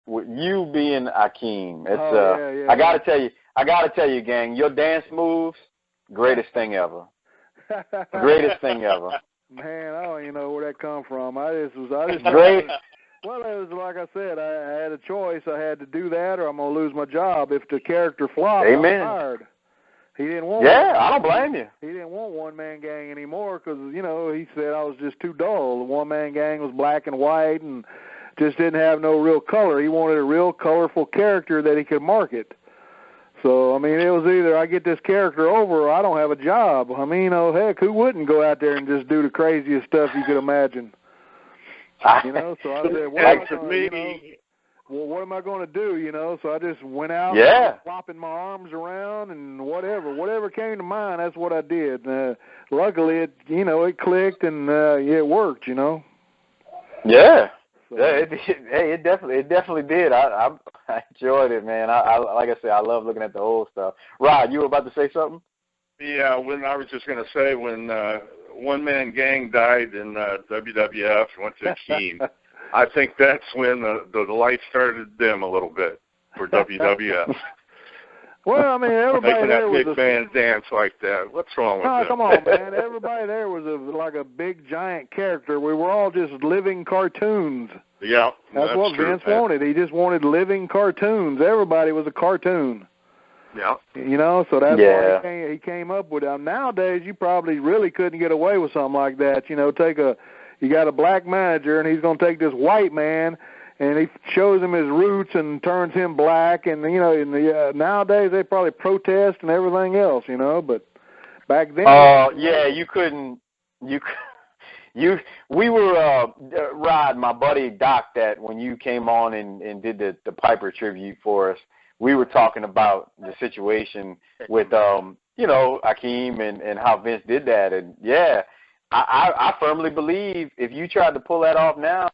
with you being Akeem, it's yeah. I gotta tell you, gang, your dance moves, greatest thing ever. Greatest thing ever. Man, I don't even know where that come from. I just great. Well, it was like I said, I had a choice. I had to do that, or I'm gonna lose my job. If the character flopped, Amen. I'm fired. He didn't want. Yeah, I don't blame you. He didn't want one-man gang anymore because he said I was just too dull. The one-man gang was black and white and just didn't have no real color. He wanted a real colorful character that he could market. So, I mean, it was either I get this character over or I don't have a job. I mean, heck, who wouldn't go out there and just do the craziest stuff you could imagine? So I said, well, what am I going to do, So I just went out, flopping my arms around and whatever came to mind, that's what I did. Luckily, it clicked and it worked, Yeah. So. Yeah, it definitely did. I enjoyed it, man. I like I said, I love looking at the old stuff. Rod, you were about to say something? Yeah, I was just going to say when One Man Gang died in WWF, went to Akeem, I think that's when the lights started to dim a little bit for WWF. Well, I mean, everybody there was big band dance like that. What's wrong with that? Come on, man. Everybody there was like a big, giant character. We were all just living cartoons. Yeah, that's what true, Vince wanted. He just wanted living cartoons. Everybody was a cartoon. Yeah. So that's why he came up with it. Nowadays, you probably really couldn't get away with something like that. You got a black manager, and he's going to take this white man, and he shows him his roots and turns him black. And, nowadays they probably protest and everything else, but back then. You couldn't. We were, Rod, my buddy Doc, that when you came on and did the Piper tribute for us, we were talking about the situation with, Akeem and how Vince did that. And, I firmly believe if you tried to pull that off now,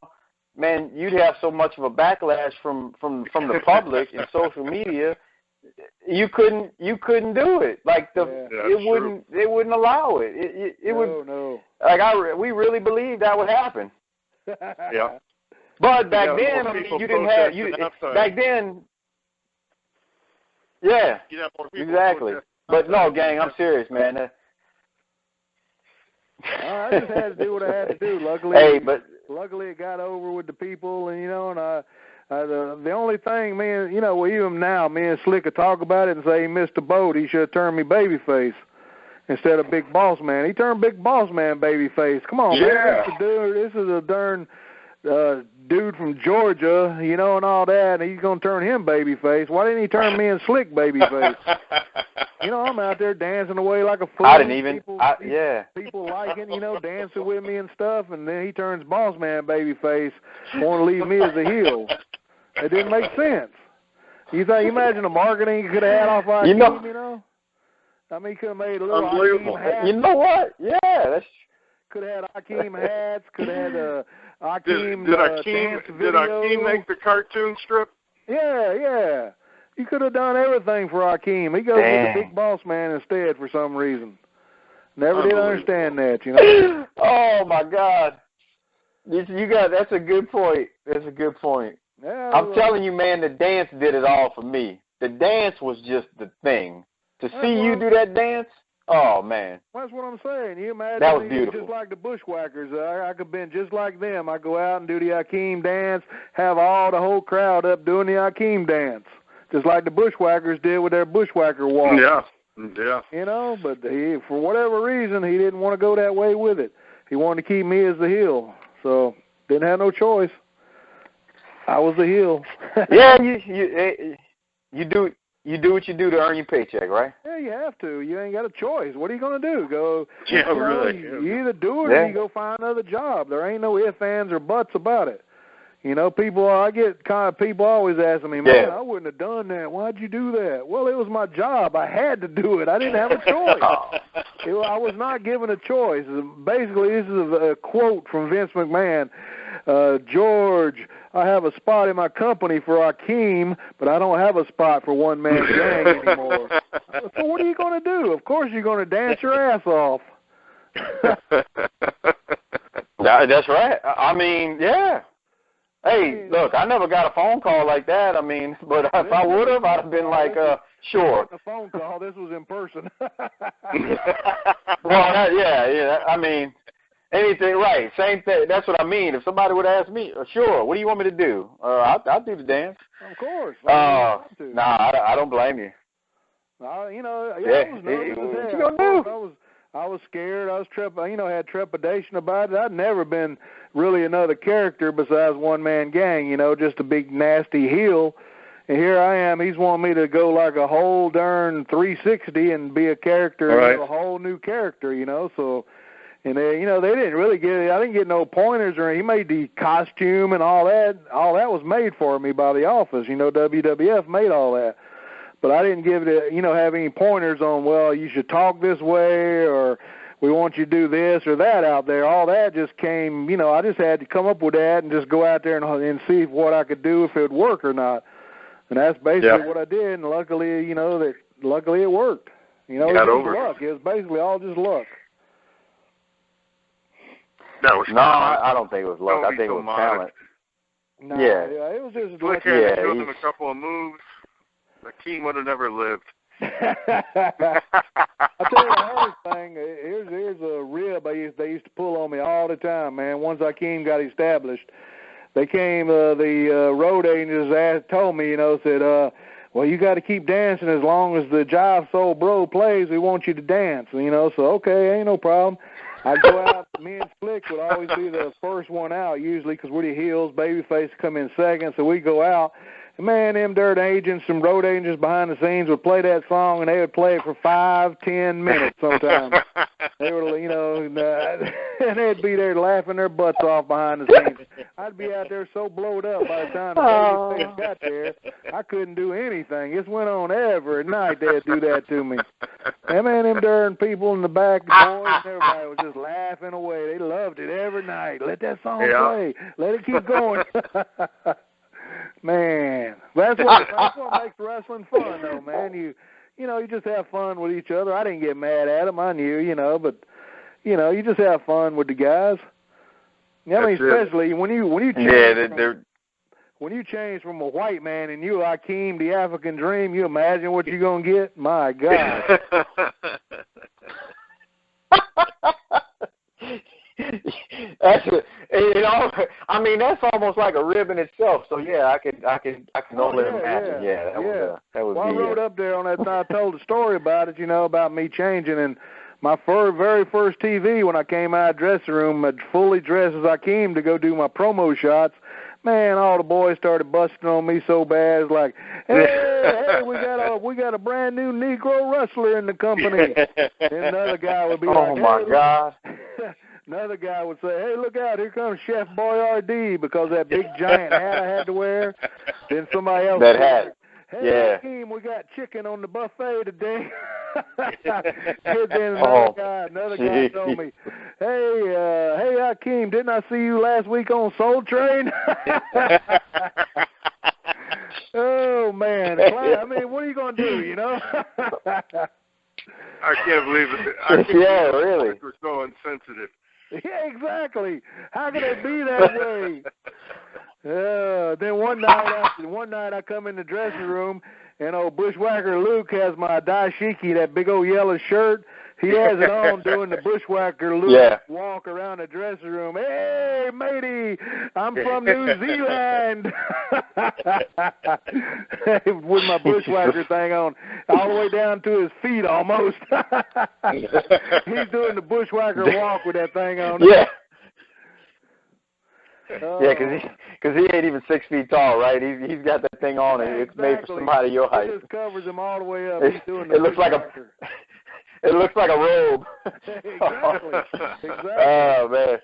man, you'd have so much of a backlash from the public and social media. You couldn't do it. Like it wouldn't allow it. It would. No. Like we really believed that would happen. Yeah. But back then, I mean, you didn't have back then. Yeah. Exactly. But no, gang, I'm serious, man. I just had to do what I had to do. Luckily it got over with the people, and the only thing, man, even now, me and Slick could talk about it and say he missed the boat. He should have turned me babyface instead of Big Boss Man. He turned Big Boss Man babyface. Come on, man, this is a darn dude from Georgia, and all that, and he's gonna turn him babyface. Why didn't he turn me and Slick babyface? I'm out there dancing away like a fool. I didn't even. People liking, dancing with me and stuff, and then he turns Boss Man babyface, want to leave me as a heel. It didn't make sense. You imagine the marketing you could have had off our team, I mean, he could have made a little unbelievable. Akeem hats. You know what? Yeah, that's. Could have had Akeem hats. Could have had Akeem. Did Akeem make the cartoon strip? Yeah. You could have done everything for Akeem. He goes with the Big Boss Man instead for some reason. Never did understand that, Oh my God. That's a good point. That's a good point. Yeah, I'm telling you, man, the dance did it all for me. The dance was just the thing. To see you do that dance, oh man. That's what I'm saying. You imagine that was beautiful. Just like the Bushwhackers. I could have been just like them. I go out and do the Akeem dance, have the whole crowd up doing the Akeem dance, just like the Bushwhackers did with their Bushwhacker walk. Yeah. But for whatever reason, he didn't want to go that way with it. He wanted to keep me as the heel, so didn't have no choice. I was the heel. Yeah, you do what you do to earn your paycheck, right? Yeah, you have to. You ain't got a choice. What are you going to do? Really. You either do it or you go find another job. There ain't no ifs, ands, or buts about it. People always asking me, man, I wouldn't have done that. Why'd you do that? Well, it was my job. I had to do it. I didn't have a choice. I was not given a choice. Basically, this is a quote from Vince McMahon. George, I have a spot in my company for Akeem, but I don't have a spot for One Man Gang anymore. So what are you going to do? Of course you're going to dance your ass off. That's right. I mean, yeah. Hey, look, I never got a phone call like that. I mean, but if I would have, I'd have been like, sure. A phone call. This was in person. Well, yeah. I mean, anything, right? Same thing. That's what I mean. If somebody would ask me, sure. What do you want me to do? I'll do the dance. Of course. Nah, I don't blame you. You know, I was nervous as what hell. you gonna do? I was scared. I was had trepidation about it. I'd never been really another character besides One Man Gang. You know, just a big nasty heel. And here I am. He's wanting me to go like a whole darn 360 and be a character, right. A whole new character. You know, so. And they didn't really I didn't get no pointers or he made the costume and all that. All that was made for me by the office. You know, WWF made all that. But I didn't give it, have any pointers on, well, you should talk this way or we want you to do this or that out there. All that just came, I just had to come up with that and just go out there and see what I could do, if it would work or not. And that's basically what I did. And luckily, luckily it worked. It was luck. It was basically all just luck. I don't think it was luck. I think it was talent. No, it was just luck. Showed him a couple of moves. Akeem would have never lived. I tell you the hardest thing. Here's a rib they used to pull on me all the time, man. Once Akeem got established, they came. The road agents told me, said, well, you got to keep dancing as long as the Jive Soul Bro plays. We want you to dance. So okay, ain't no problem. I'd go out. Me and Slick would always be the first one out, usually, because we're the heels. Babyface come in second, so we go out. And man, them dirt agents, some road agents behind the scenes would play that song, and they would play it for 5-10 minutes sometimes. They were, and they'd be there laughing their butts off behind the scenes. I'd be out there so blowed up by the time the babyface got there, I couldn't do anything. It went on every night they'd do that to me. And man, them darn people in the back, the boys, and everybody was just laughing away. They loved it every night. Let that song play. Let it keep going. Man, that's what makes wrestling fun, though, man. You just have fun with each other. I didn't get mad at them. I knew, but you just have fun with the guys. I mean, especially when you change when you change from a white man and you Akeem, the African Dream, you imagine what you're gonna get. My God. That's I mean, that's almost like a rib in itself. So yeah, I can only imagine. That was. Well, I wrote up there on that. I told the story about it. About me changing and my very first TV when I came out of the dressing room, I'd fully dressed as Akeem to go do my promo shots. Man, all the boys started busting on me so bad. It's like, hey, we got a brand new Negro wrestler in the company. And another guy would be like, oh my God. Another guy would say, hey, look out, here comes Chef Boyardee, because that big giant hat I had to wear. Then somebody else that hat. Hey, Akeem, we got chicken on the buffet today. And then another guy told me, hey, Akeem, didn't I see you last week on Soul Train? Oh, man. I mean, what are you going to do, I can't believe it. Really. We're so insensitive. Yeah, exactly. How can it be that way? Then one night I come in the dressing room, and old Bushwhacker Luke has my dashiki, that big old yellow shirt. He has it on doing the Bushwhacker Luke walk around the dressing room. Hey, matey, I'm from New Zealand. With my Bushwhacker thing on, all the way down to his feet almost. He's doing the Bushwhacker walk with that thing on. Yeah. Because he ain't even 6 feet tall, right? He's got that thing on, and it's made for somebody your height. It just covers him all the way up. He's doing the It looks like a robe. Exactly. Oh man.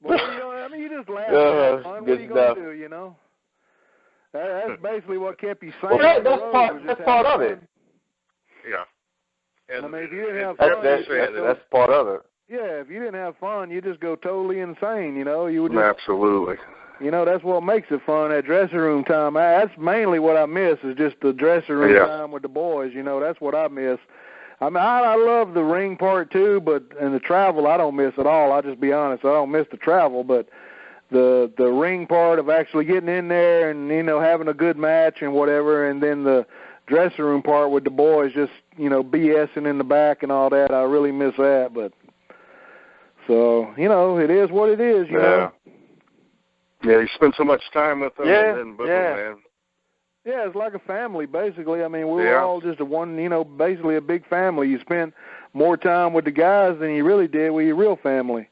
Well, you just laugh. What are you going to do? That's basically what kept you sane. Well, that's part of it. Yeah. And I mean, if you didn't have fun, that's part of it. Yeah, if you didn't have fun, you just go totally insane. You would just, absolutely. That's what makes it fun. That dressing room time. That's mainly what I miss, is just the dressing room time with the boys. That's what I miss. I mean, I love the ring part too, and the travel I don't miss at all. I'll just be honest, I don't miss the travel, but the ring part of actually getting in there and, you know, having a good match and whatever, and then the dressing room part with the boys just, you know, BSing in the back and all that. I really miss that, but so, you know, it is what it is, you know. Yeah, you spend so much time with them, Yeah, and then boom, yeah. man. Yeah, it's like a family, basically. I mean, we were all just basically a big family. You spent more time with the guys than you really did with your real family.